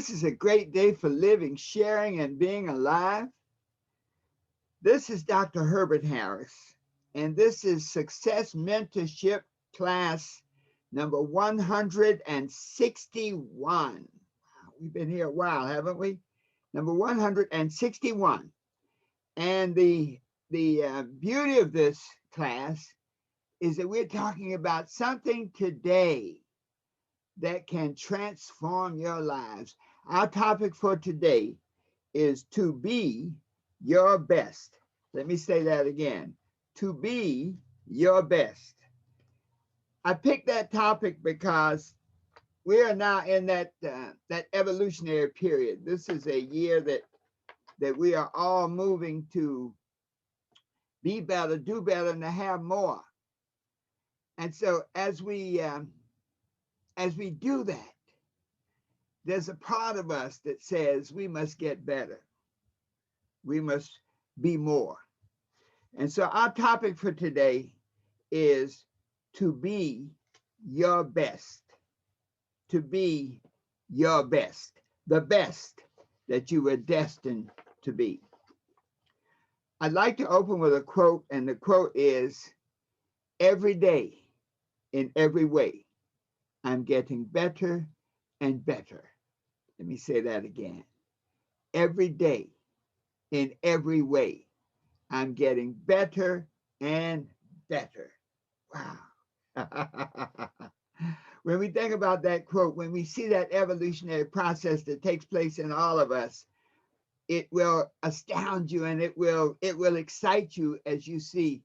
This is a great day for living, sharing, and being alive. This is Dr. Herbert Harris, and this is Success Mentorship class number 161. We've been here a while, haven't we? Number 161. And the beauty of this class is that we're talking about something today that can transform your lives. Our topic for today is to be your best. Let me say that again. To be your best. I picked that topic because we are now in that evolutionary period. This is a year that we are all moving to be better, do better, and to have more. And so as we do that, there's a part of us that says we must get better. We must be more. And so our topic for today is to be your best. To be your best. The best that you were destined to be. I'd like to open with a quote, and the quote is, "Every day, in every way, I'm getting better and better." Let me say that again. Every day, in every way, I'm getting better and better. Wow. When we think about that quote, when we see that evolutionary process that takes place in all of us, it will astound you, and it will excite you as you see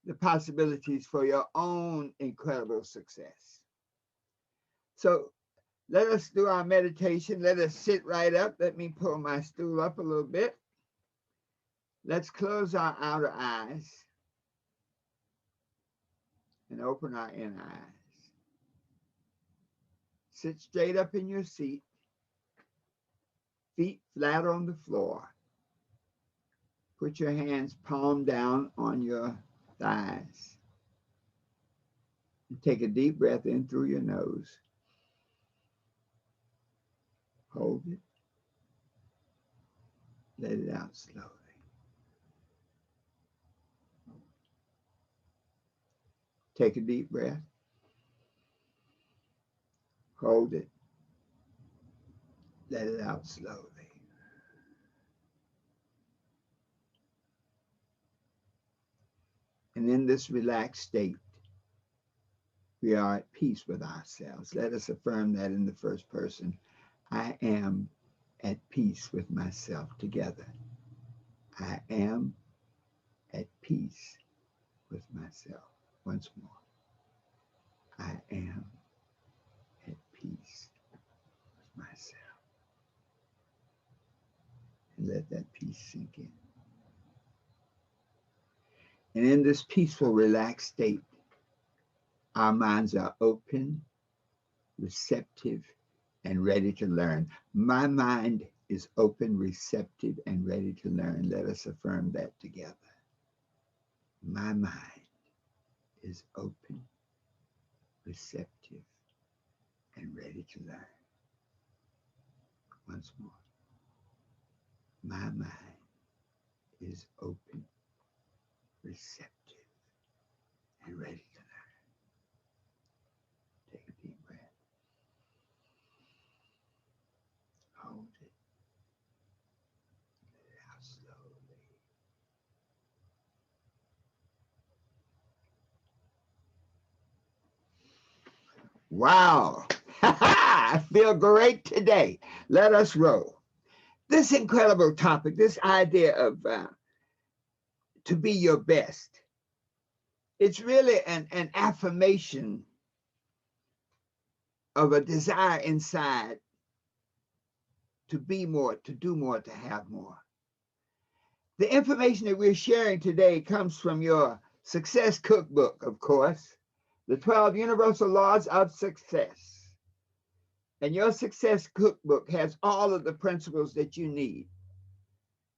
the possibilities for your own incredible success. So let us do our meditation. Let us sit right up. Let me pull my stool up a little bit. Let's close our outer eyes and open our inner eyes. Sit straight up in your seat, feet flat on the floor. Put your hands palm down on your thighs. And take a deep breath in through your nose. Hold it. Let it out slowly. Take a deep breath. Hold it. Let it out slowly. And in this relaxed state, we are at peace with ourselves. Let us affirm that in the first person. I am at peace with myself together. I am at peace with myself. Once more. I am at peace with myself. And let that peace sink in. And in this peaceful, relaxed state, our minds are open, receptive, and ready to learn. My mind is open, receptive, and ready to learn. Let us affirm that together. My mind is open, receptive, and ready to learn. Once more. My mind is open, receptive, and ready to learn. Take a deep breath. Hold it. Let it out slowly. Wow. I feel great today. Let us roll. This incredible topic, this idea of to be your best, it's really an affirmation of a desire inside to be more, to do more, to have more. The information that we're sharing today comes from your Success Cookbook, of course, the 12 Universal Laws of Success. And your Success Cookbook has all of the principles that you need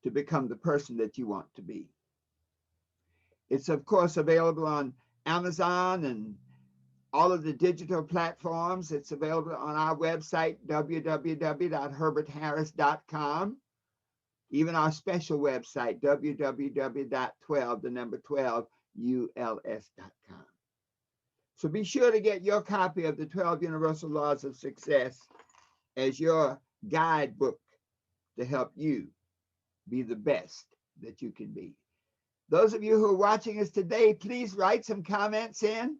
to become the person that you want to be. It's, of course, available on Amazon and all of the digital platforms. It's available on our website, www.herbertharris.com. Even our special website, www.12, the number 12, uls.com. So be sure to get your copy of the 12 Universal Laws of Success as your guidebook to help you be the best that you can be. Those of you who are watching us today, please write some comments in,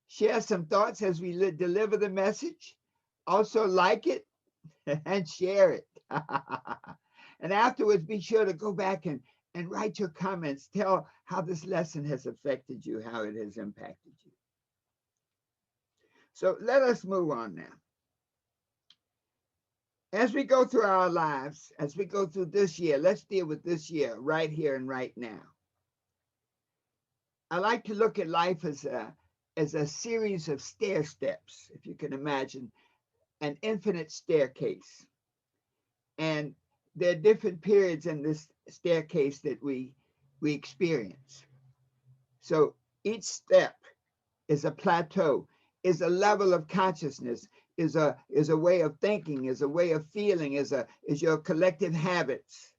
share some thoughts as we deliver the message. Also like it and share it. And afterwards, be sure to go back and write your comments. Tell how this lesson has affected you, how it has impacted you. So let us move on now. As we go through our lives, as we go through this year, let's deal with this year, right here and right now. I like to look at life as a series of stair steps, if you can imagine, an infinite staircase. And there are different periods in this staircase that we experience. So each step is a plateau, is a level of consciousness, is a way of thinking, is a way of feeling, is your collective habits,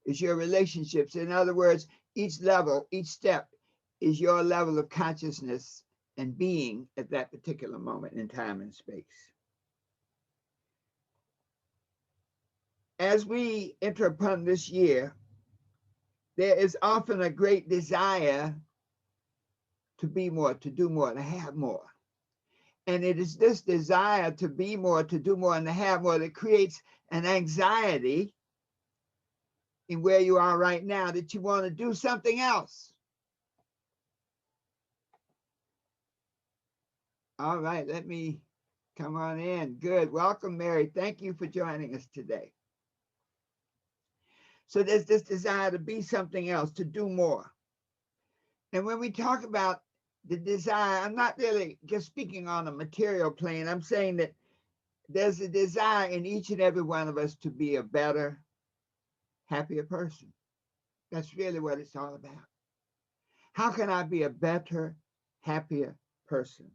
is your relationships. In other words, each level, each step is your level of consciousness and being at that particular moment in time and space. As we enter upon this year, there is often a great desire to be more, to do more, to have more. And it is this desire to be more, to do more, and to have more that creates an anxiety in where you are right now, that you want to do something else. All right, let me come on in. Good. Welcome, Mary. Thank you for joining us today. So there's this desire to be something else, to do more. And when we talk about the desire, I'm not really just speaking on a material plane. I'm saying that there's a desire in each and every one of us to be a better, happier person. That's really what it's all about. How can I be a better, happier person?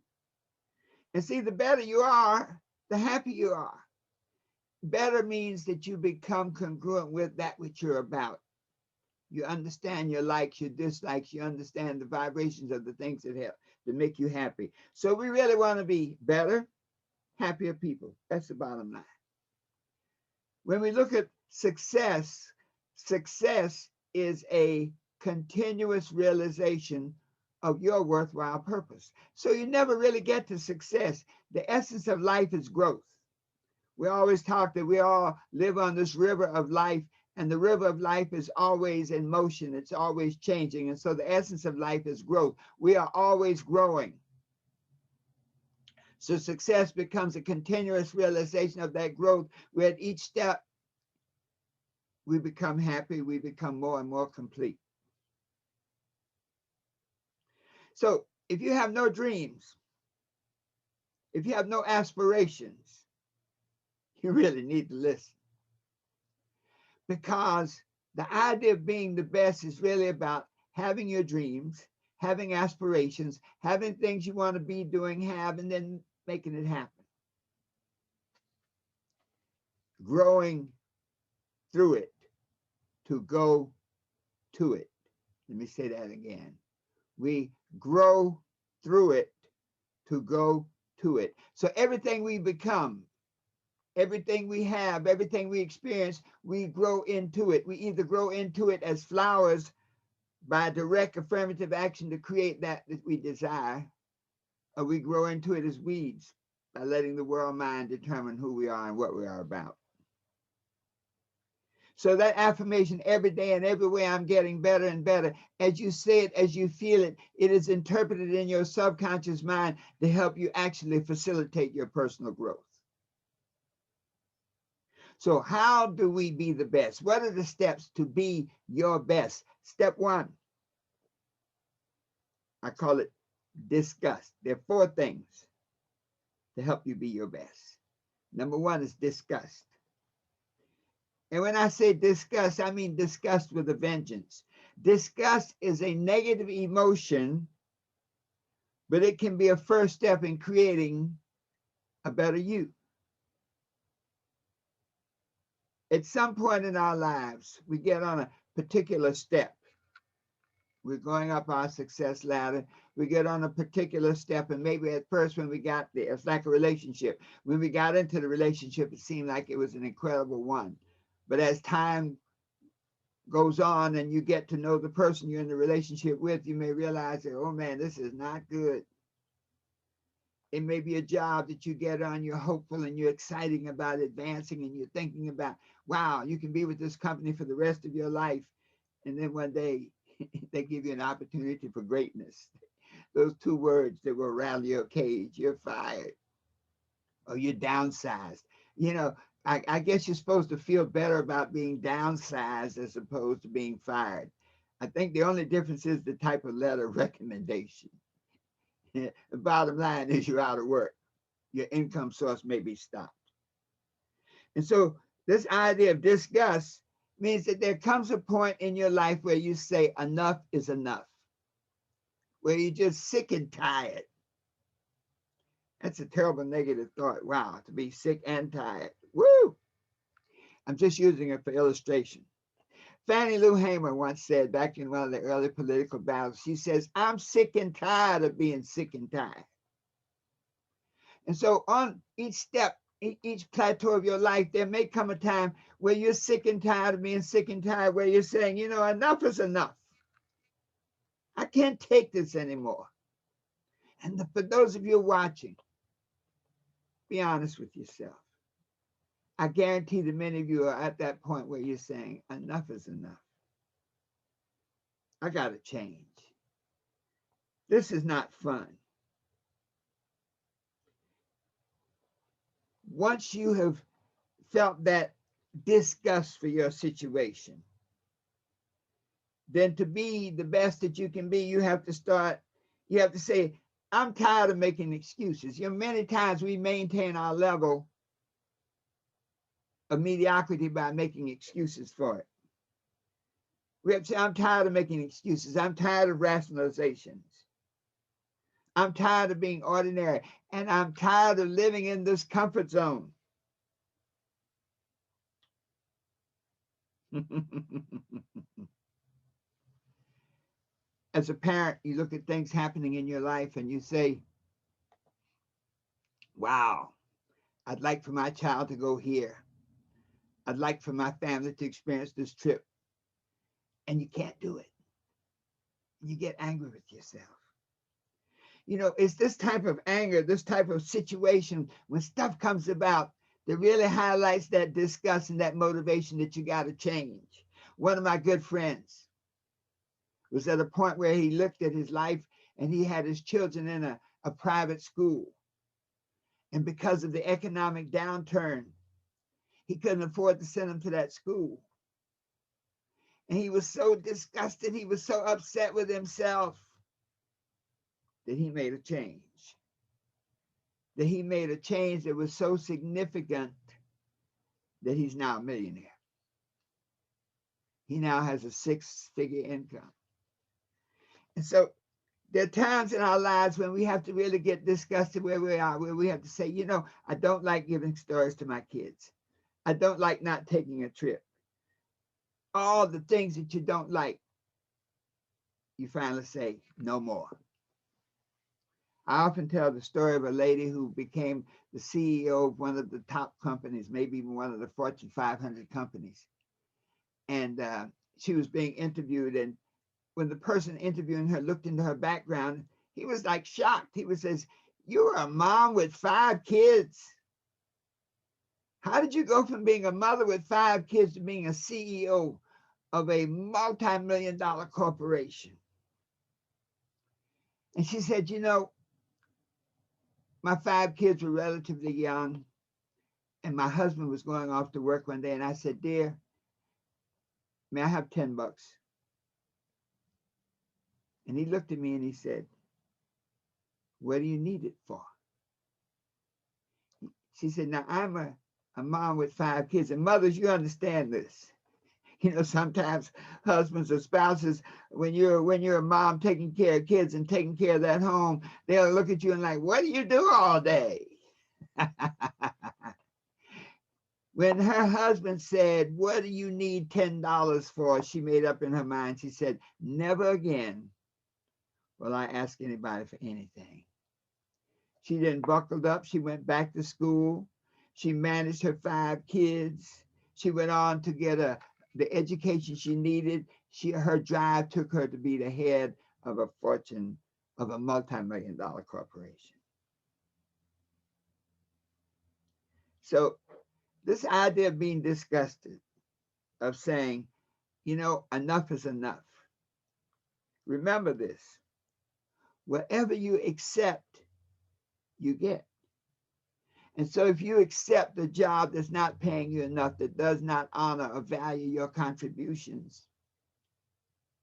And see, the better you are, the happier you are. Better means that you become congruent with that which you're about. You understand your likes, your dislikes, you understand the vibrations of the things that help to make you happy. So we really want to be better, happier people. That's the bottom line. When we look at success, success is a continuous realization of your worthwhile purpose. So you never really get to success. The essence of life is growth. We always talk that we all live on this river of life, and the river of life is always in motion. It's always changing. And so the essence of life is growth. We are always growing. So success becomes a continuous realization of that growth, where at each step we become happy, we become more and more complete. So if you have no dreams, if you have no aspirations, you really need to listen. Because the idea of being the best is really about having your dreams, having aspirations, having things you want to be doing, and then making it happen. Growing through it to go to it. Let me say that again. We grow through it to go to it. So everything we become, everything we have, everything we experience, we grow into it. We either grow into it as flowers by direct affirmative action to create that we desire, or we grow into it as weeds by letting the world mind determine who we are and what we are about. So that affirmation, every day and every way I'm getting better and better, as you say it, as you feel it, it is interpreted in your subconscious mind to help you actually facilitate your personal growth. So how do we be the best? What are the steps to be your best? Step one, I call it disgust. There are 4 things to help you be your best. Number 1 is disgust. And when I say disgust, I mean disgust with a vengeance. Disgust is a negative emotion but it can be a first step in creating a better you. At some point in our lives, we get on a particular step. We're going up our success ladder. We get on a particular step, and maybe at first when we got there, it's like a relationship. When we got into the relationship, it seemed like it was an incredible one. But as time goes on and you get to know the person you're in the relationship with, you may realize that, oh man, this is not good. It may be a job that you get on, you're hopeful and you're excited about advancing, and you're thinking about, wow, you can be with this company for the rest of your life. And then one day they give you an opportunity for greatness. Those two words that will rattle your cage: you're fired or you're downsized. You know, I guess you're supposed to feel better about being downsized as opposed to being fired. I think the only difference is the type of letter of recommendation. The bottom line is you're out of work. Your income source may be stopped. And so this idea of disgust means that there comes a point in your life where you say enough is enough, where you're just sick and tired. That's a terrible negative thought. Wow, to be sick and tired. Woo! I'm just using it for illustration. Fannie Lou Hamer once said, back in one of the early political battles, she says, I'm sick and tired of being sick and tired. And so on each step, each plateau of your life, there may come a time where you're sick and tired of being sick and tired, where you're saying, you know, enough is enough. I can't take this anymore. And for those of you watching, be honest with yourself. I guarantee that many of you are at that point where you're saying, enough is enough. I got to change. This is not fun. Once you have felt that disgust for your situation, then to be the best that you can be, you have to say, I'm tired of making excuses. You know, many times we maintain our level of mediocrity by making excuses for it. We have to say, I'm tired of making excuses. I'm tired of rationalizations. I'm tired of being ordinary. And I'm tired of living in this comfort zone. As a parent, you look at things happening in your life and you say, wow, I'd like for my child to go here. I'd like for my family to experience this trip. And you can't do it. You get angry with yourself. You know, it's this type of anger, this type of situation, when stuff comes about, that really highlights that disgust and that motivation that you got to change. One of my good friends was at a point where he looked at his life and he had his children in a private school. And because of the economic downturn, he couldn't afford to send them to that school. And he was so disgusted, he was so upset with himself that he made a change. That he made a change that was so significant that he's now a millionaire. He now has a 6-figure income. And so there are times in our lives when we have to really get disgusted where we are, where we have to say, you know, I don't like giving stories to my kids. I don't like not taking a trip. All the things that you don't like, you finally say, no more. I often tell the story of a lady who became the CEO of one of the top companies, maybe even one of the Fortune 500 companies. And she was being interviewed. And when the person interviewing her looked into her background, he was like shocked. He was says, you're a mom with 5 kids. How did you go from being a mother with 5 kids to being a CEO of a multi-million-dollar corporation? And she said, you know, my 5 kids were relatively young, and my husband was going off to work one day, and I said, dear, may I have $10? And he looked at me and he said, what do you need it for? She said, now I'm a mom with 5 kids, and mothers, you understand this. You know, sometimes husbands or spouses, when you're a mom taking care of kids and taking care of that home, they'll look at you and like, what do you do all day? When her husband said, what do you need $10 for? She made up in her mind. She said, never again will I ask anybody for anything. She then buckled up. She went back to school. She managed her 5 kids. She went on to get the education she needed. Her drive took her to be the head of a fortune of a multi-million-dollar corporation. So this idea of being disgusted, of saying, you know, enough is enough. Remember this. Whatever you accept, you get. And so if you accept a job that's not paying you enough, that does not honor or value your contributions,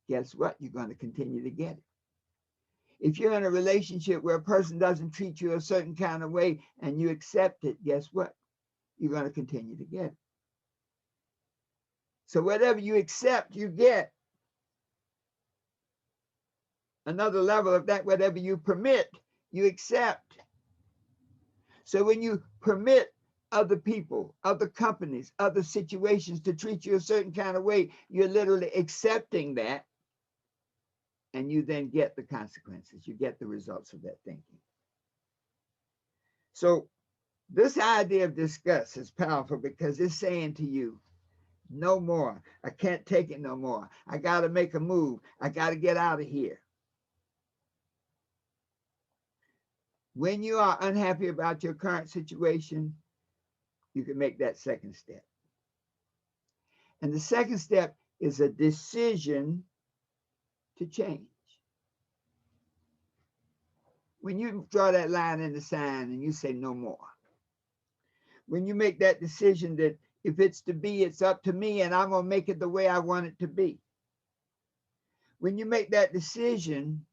guess what? You're going to continue to get it. If you're in a relationship where a person doesn't treat you a certain kind of way and you accept it, guess what? You're going to continue to get it. So whatever you accept, you get. Another level of that, whatever you permit, you accept. So when you permit other people, other companies, other situations to treat you a certain kind of way, you're literally accepting that, and you then get the consequences. You get the results of that thinking. So this idea of disgust is powerful because it's saying to you, no more. I can't take it no more. I got to make a move. I got to get out of here. When you are unhappy about your current situation, you can make that second step. And the second step is a decision to change. When you draw that line in the sand and you say no more, when you make that decision that if it's to be, it's up to me and I'm going to make it the way I want it to be. When you make that decision,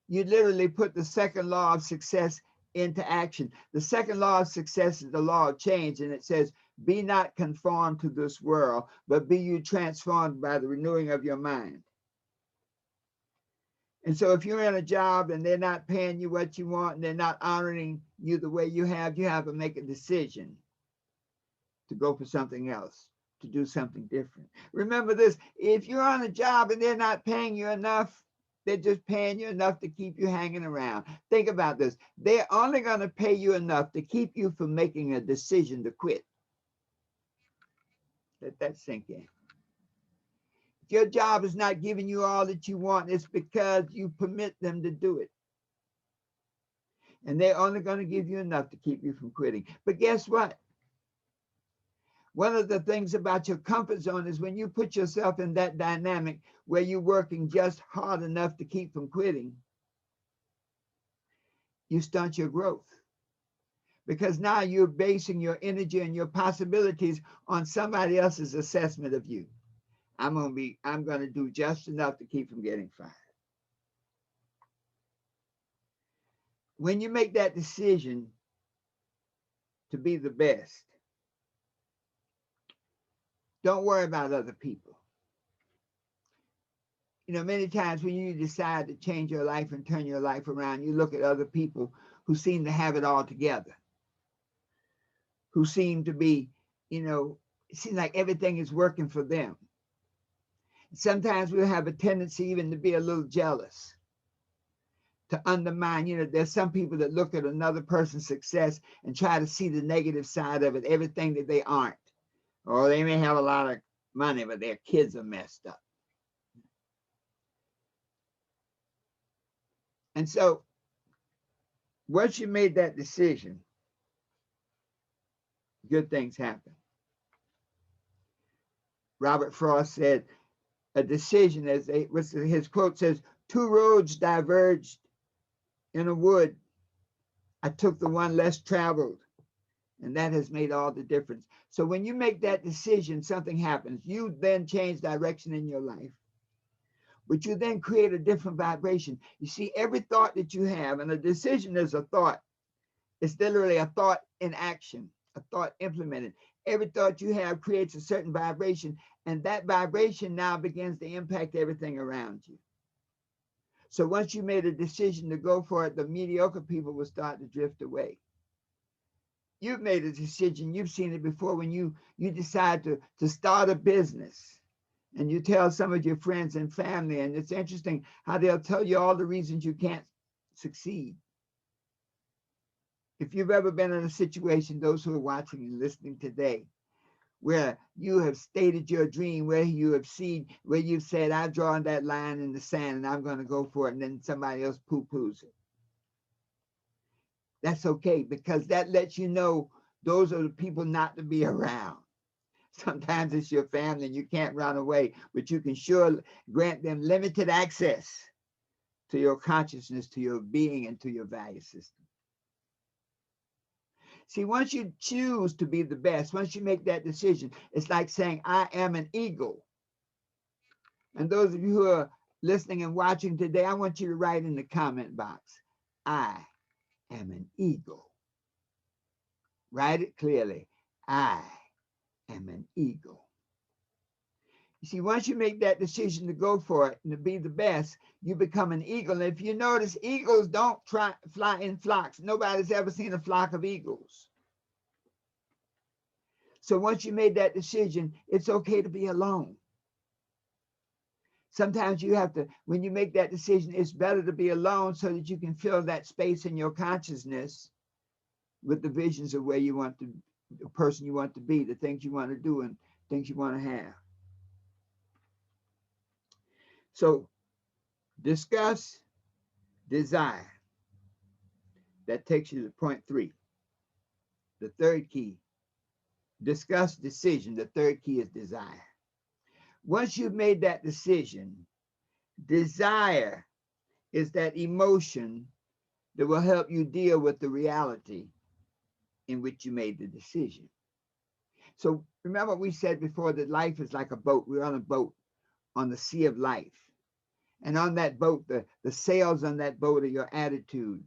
you literally put the second law of success into action. The second law of success is the law of change, and it says, be not conformed to this world, but be you transformed by the renewing of your mind. And so if you're in a job and they're not paying you what you want and they're not honoring you the way you have to make a decision to go for something else, to do something different. Remember this, if you're on a job and they're not paying you enough, they're just paying you enough to keep you hanging around. Think about this. They're only going to pay you enough to keep you from making a decision to quit. Let that sink in. If your job is not giving you all that you want, it's because you permit them to do it. And they're only going to give you enough to keep you from quitting. But guess what? One of the things about your comfort zone is when you put yourself in that dynamic where you're working just hard enough to keep from quitting, you stunt your growth. Because now you're basing your energy and your possibilities on somebody else's assessment of you. I'm going to do just enough to keep from getting fired. When you make that decision to be the best, don't worry about other people. You know, many times when you decide to change your life and turn your life around, you look at other people who seem to have it all together, who seem to be, you know, it seems like everything is working for them. Sometimes we'll have a tendency even to be a little jealous, to undermine. You know, there's some people that look at another person's success and try to see the negative side of it, everything that they aren't. Or they may have a lot of money, but their kids are messed up. And so once you made that decision, good things happen. Robert Frost said, a decision, his quote says, 2 roads diverged in a wood. I took the one less traveled, and that has made all the difference. So when you make that decision, something happens. You then change direction in your life, but you then create a different vibration. You see, every thought that you have, and a decision is a thought. It's literally a thought in action, a thought implemented. Every thought you have creates a certain vibration, and that vibration now begins to impact everything around you. So once you made a decision to go for it, the mediocre people will start to drift away. You've made a decision. You've seen it before when you decide to start a business and you tell some of your friends and family, and it's interesting how they'll tell you all the reasons you can't succeed. If you've ever been in a situation, those who are watching and listening today, where you have stated your dream, where you've said, I've drawn that line in the sand and I'm going to go for it, and then somebody else poo-poos it. That's okay, because that lets you know those are the people not to be around. Sometimes it's your family and you can't run away, but you can sure grant them limited access to your consciousness, to your being, and to your value system. See, once you choose to be the best, once you make that decision, it's like saying, I am an eagle. And those of you who are listening and watching today, I want you to write in the comment box, I am an eagle. Write it clearly. I am an eagle. You see, once you make that decision to go for it and to be the best, you become an eagle. And if you notice, eagles don't fly in flocks. Nobody's ever seen a flock of eagles. So once you made that decision, it's okay to be alone. Sometimes you have to, when you make that decision, it's better to be alone so that you can fill that space in your consciousness with the visions of where you want to, the person you want to be, the things you want to do, and things you want to have. So discuss desire. That takes you to point 3. The third key. Discuss decision. The third key is desire. Once you've made that decision, desire is that emotion that will help you deal with the reality in which you made the decision. So remember, we said before that life is like a boat. We're on a boat on the sea of life. And on that boat, the sails on that boat are your attitude,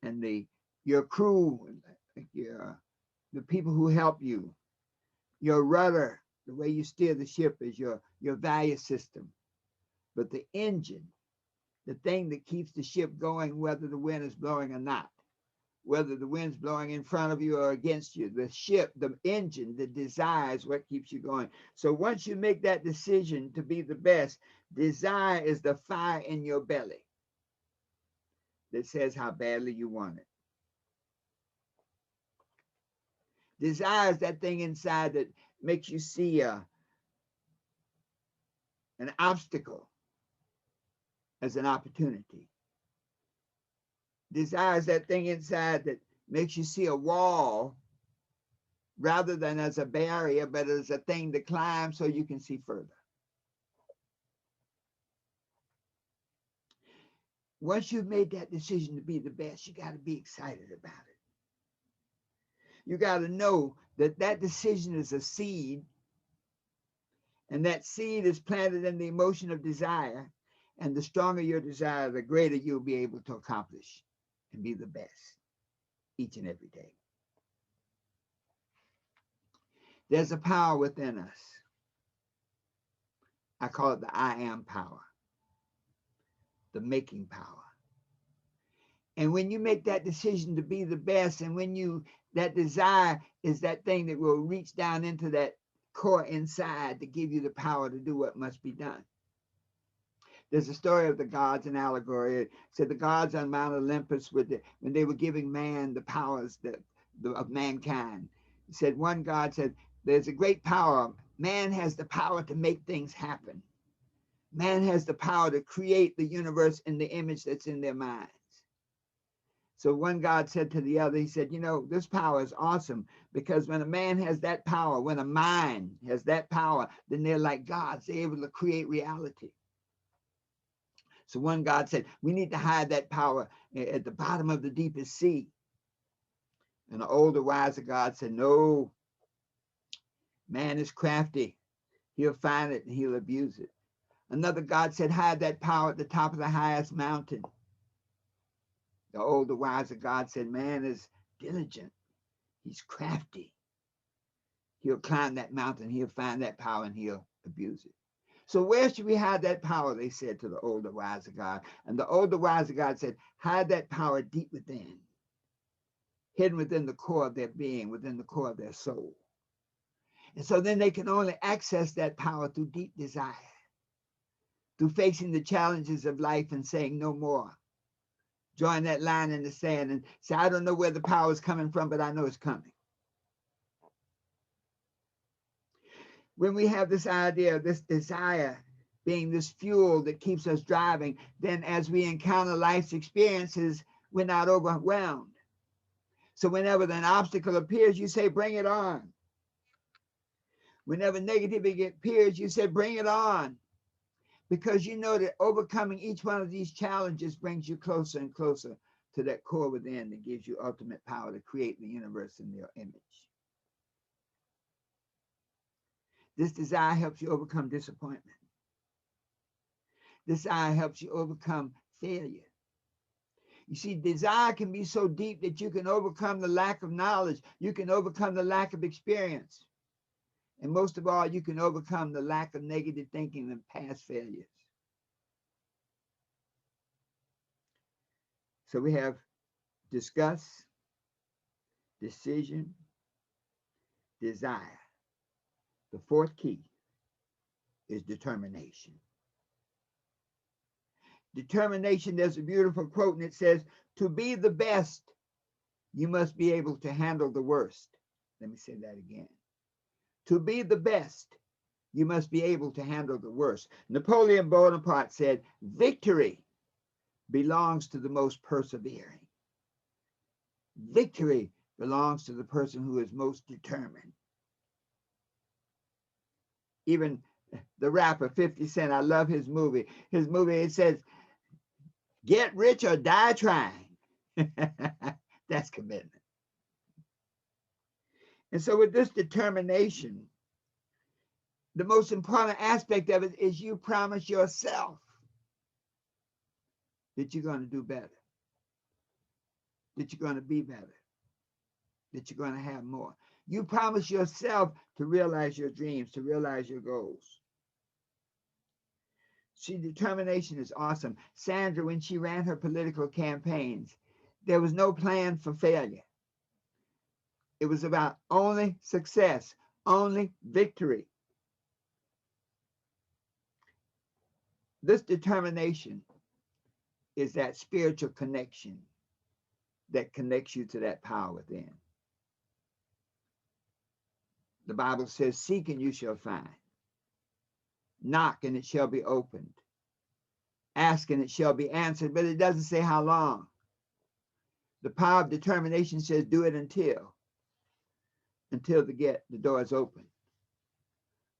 and your crew, the people who help you. Your rudder, the way you steer the ship, is your value system. But the engine, the thing that keeps the ship going, whether the wind is blowing or not, whether the wind's blowing in front of you or against you, the ship, the engine, the desire is what keeps you going. So once you make that decision to be the best, desire is the fire in your belly that says how badly you want it. Desire is that thing inside that makes you see an obstacle as an opportunity. Desire is that thing inside that makes you see a wall rather than as a barrier, but as a thing to climb so you can see further. Once you've made that decision to be the best, you got to be excited about it. You got to know that that decision is a seed, and that seed is planted in the emotion of desire. And the stronger your desire, the greater you'll be able to accomplish and be the best each and every day. There's a power within us. I call it the I am power, the making power. And when you make that decision to be the best, and when that desire is that thing that will reach down into that core inside to give you the power to do what must be done. There's a story of the gods in allegory. It said the gods on Mount Olympus, when they were giving man the powers of mankind. It said one god said, there's a great power. Man has the power to make things happen. Man has the power to create the universe in the image that's in their minds. So one god said to the other, he said, this power is awesome, because when a man has that power, when a mind has that power, then they're like gods. They're able to create reality. So one god said, we need to hide that power at the bottom of the deepest sea. And the older, wiser god said, no, man is crafty. He'll find it and he'll abuse it. Another god said, hide that power at the top of the highest mountain. The older, wiser god said, man is diligent. He's crafty. he'll climb that mountain, he'll find that power, and he'll abuse it. So where should we hide that power? They said to the older, wiser God. And the older, wiser God said, hide that power deep within, hidden within the core of their being, within the core of their soul. And so then they can only access that power through deep desire, through facing the challenges of life and saying no more. Drawing that line in the sand and say, I don't know where the power is coming from, but I know it's coming. When we have this idea of this desire being this fuel that keeps us driving, then as we encounter life's experiences, we're not overwhelmed. So whenever an obstacle appears, you say, bring it on. Whenever negativity appears, you say, bring it on. Because you know that overcoming each one of these challenges brings you closer and closer to that core within that gives you ultimate power to create the universe in your image. This desire helps you overcome disappointment. Desire helps you overcome failure. You see, desire can be so deep that you can overcome the lack of knowledge. You can overcome the lack of experience. And most of all, you can overcome the lack of negative thinking and past failures. So we have discuss, decision, desire. The fourth key is determination. Determination, there's a beautiful quote, and it says, to be the best, you must be able to handle the worst. Let me say that again. To be the best, you must be able to handle the worst. Napoleon Bonaparte said, victory belongs to the most persevering. Victory belongs to the person who is most determined. Even the rapper 50 Cent, I love his movie. His movie, it says, get rich or die trying. That's commitment. And so with this determination, the most important aspect of it is you promise yourself that you're going to do better, that you're going to be better, that you're going to have more. You promise yourself to realize your dreams, to realize your goals. See, determination is awesome. Sandra, when she ran her political campaigns, there was no plan for failure. It was about only success, only victory. This determination is that spiritual connection that connects you to that power within. The Bible says, seek and you shall find. Knock and it shall be opened. Ask and it shall be answered, but it doesn't say how long. The power of determination says do it until the door is open,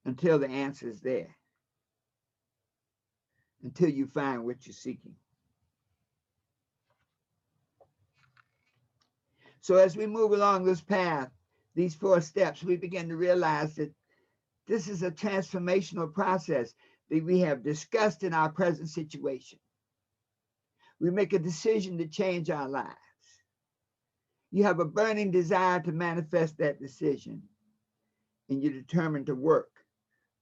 until the answer is there, until you find what you're seeking. So as we move along this path, these 4 steps, we begin to realize that this is a transformational process that we have discussed in our present situation. We make a decision to change our lives. You have a burning desire to manifest that decision, and you're determined to work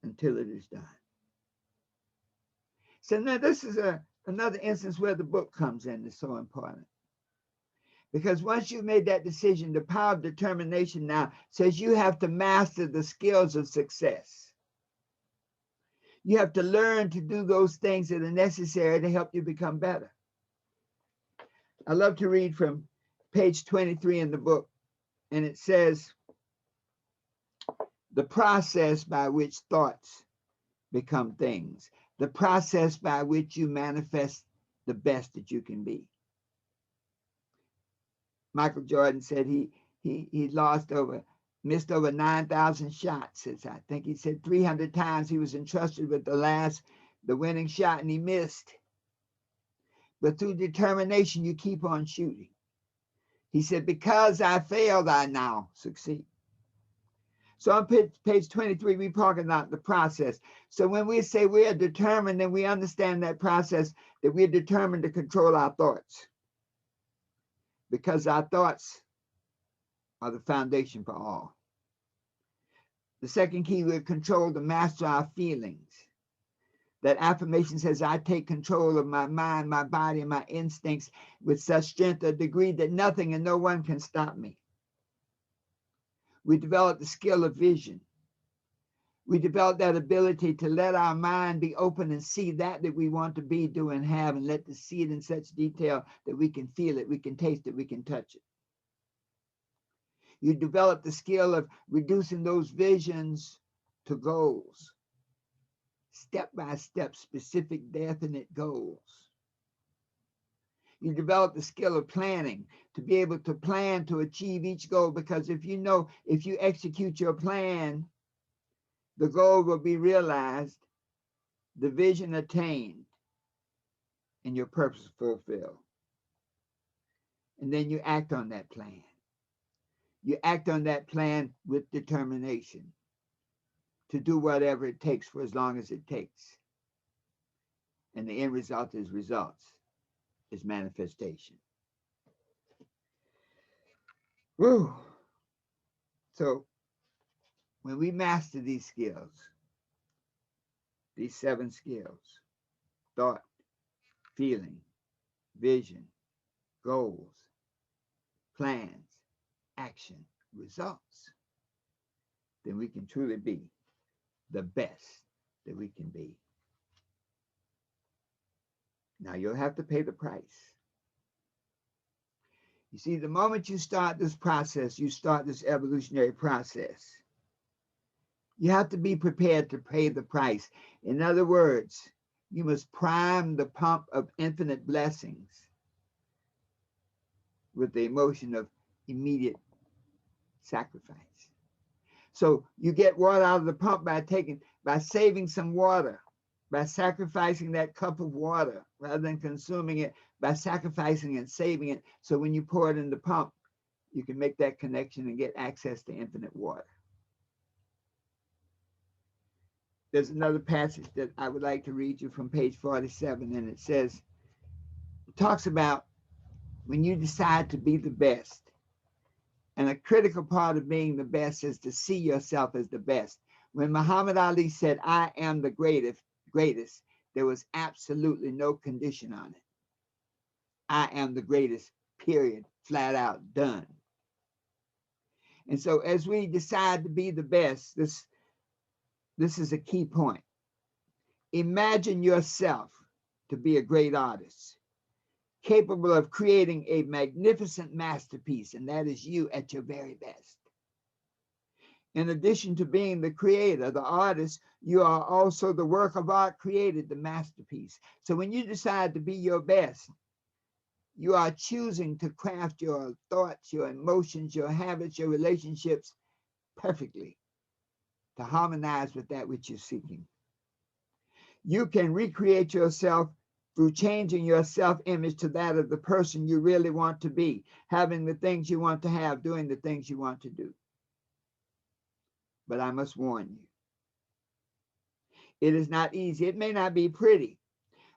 until it is done. So now this is another instance where the book comes in. It's so important. Because once you've made that decision, the power of determination now says you have to master the skills of success. You have to learn to do those things that are necessary to help you become better. I love to read from page 23 in the book, and it says, the process by which thoughts become things, the process by which you manifest the best that you can be. Michael Jordan said he missed over 9,000 shots. I think he said 300 times he was entrusted with the winning shot, and he missed. But through determination, you keep on shooting. He said, because I failed, I now succeed. So on page 23, we're talking about the process. So when we say we are determined, then we understand that process, that we're determined to control our thoughts. Because our thoughts are the foundation for all. The second key, we control to master our feelings. That affirmation says, I take control of my mind, my body, and my instincts with such strength, a degree that nothing and no one can stop me. We develop the skill of vision. We develop that ability to let our mind be open and see that we want to be, do, and have, and let to see it in such detail that we can feel it, we can taste it, we can touch it. You develop the skill of reducing those visions to goals. Step-by-step, specific, definite goals. You develop the skill of planning, to be able to plan to achieve each goal, because if you execute your plan, the goal will be realized, the vision attained, and your purpose fulfilled. And then you act on that plan. You act on that plan with determination to do whatever it takes for as long as it takes. And the end result is manifestation. Woo! So when we master these skills, these 7 skills, thought, feeling, vision, goals, plans, action, results, then we can truly be the best that we can be. Now you'll have to pay the price. You see, the moment you start this process, you start this evolutionary process, you have to be prepared to pay the price. In other words, you must prime the pump of infinite blessings with the emotion of immediate sacrifice. So you get water out of the pump by saving some water, by sacrificing that cup of water rather than consuming it, by sacrificing and saving it. So when you pour it in the pump, you can make that connection and get access to infinite water. There's another passage that I would like to read you from page 47, and it says, it talks about when you decide to be the best. And a critical part of being the best is to see yourself as the best. When Muhammad Ali said, I am the greatest, there was absolutely no condition on it. I am the greatest, period, flat out, done. And so as we decide to be the best, this is a key point. Imagine yourself to be a great artist, capable of creating a magnificent masterpiece, and that is you at your very best. In addition to being the creator, the artist, you are also the work of art created, the masterpiece. So when you decide to be your best, you are choosing to craft your thoughts, your emotions, your habits, your relationships perfectly to harmonize with that which you're seeking. You can recreate yourself through changing your self-image to that of the person you really want to be, having the things you want to have, doing the things you want to do. But I must warn you, it is not easy. It may not be pretty,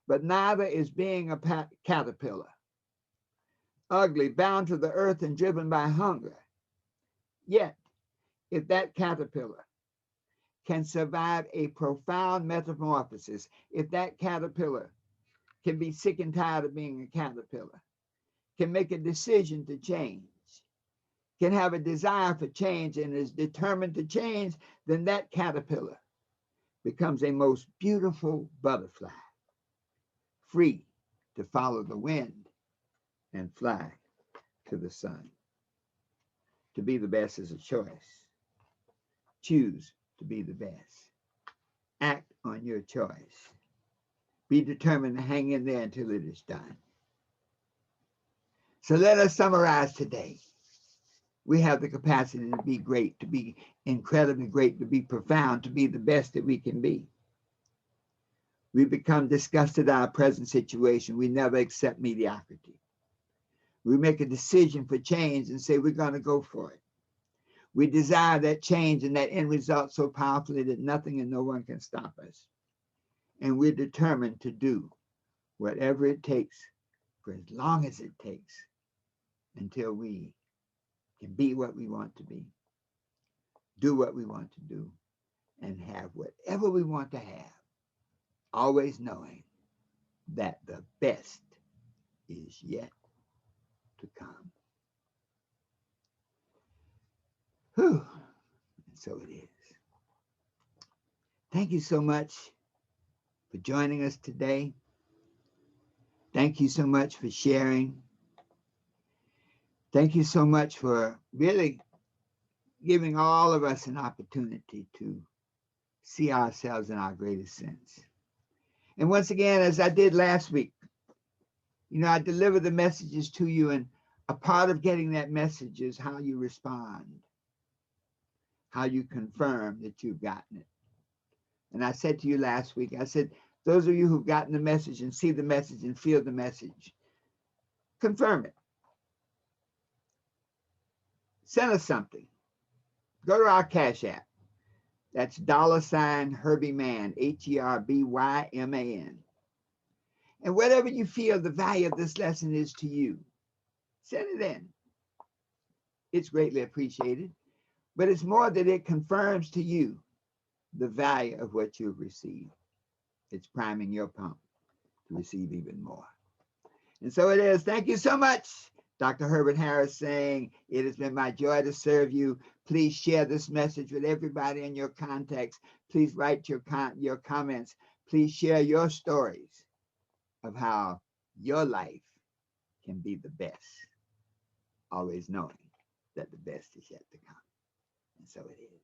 but neither is being a caterpillar, ugly, bound to the earth and driven by hunger. Yet, if that caterpillar can survive a profound metamorphosis, if that caterpillar can be sick and tired of being a caterpillar, can make a decision to change, can have a desire for change and is determined to change, then that caterpillar becomes a most beautiful butterfly, free to follow the wind and fly to the sun. To be the best is a choice. Choose to be the best. Act on your choice. Be determined to hang in there until it is done. So let us summarize today. We have the capacity to be great, to be incredibly great, to be profound, to be the best that we can be. We become disgusted at our present situation. We never accept mediocrity. We make a decision for change and say we're going to go for it. We desire that change and that end result so powerfully that nothing and no one can stop us. And we're determined to do whatever it takes for as long as it takes until we can be what we want to be, do what we want to do, and have whatever we want to have, always knowing that the best is yet to come. Whew. And so it is. Thank you so much for joining us today. Thank you so much for sharing. Thank you so much for really giving all of us an opportunity to see ourselves in our greatest sense. And once again, as I did last week, I deliver the messages to you, and a part of getting that message is how you respond, how you confirm that you've gotten it. And I said to you last week, I said, those of you who've gotten the message and see the message and feel the message, confirm it. Send us something. Go to our Cash App. That's $Herbie Man, HERBYMAN. And whatever you feel the value of this lesson is to you, send it in. It's greatly appreciated. But it's more that it confirms to you the value of what you've received. It's priming your pump to receive even more. And so it is. Thank you so much. Dr. Herbert Harris saying, it has been my joy to serve you. Please share this message with everybody in your contacts. Please write your comments. Please share your stories of how your life can be the best, always knowing that the best is yet to come. And so it is.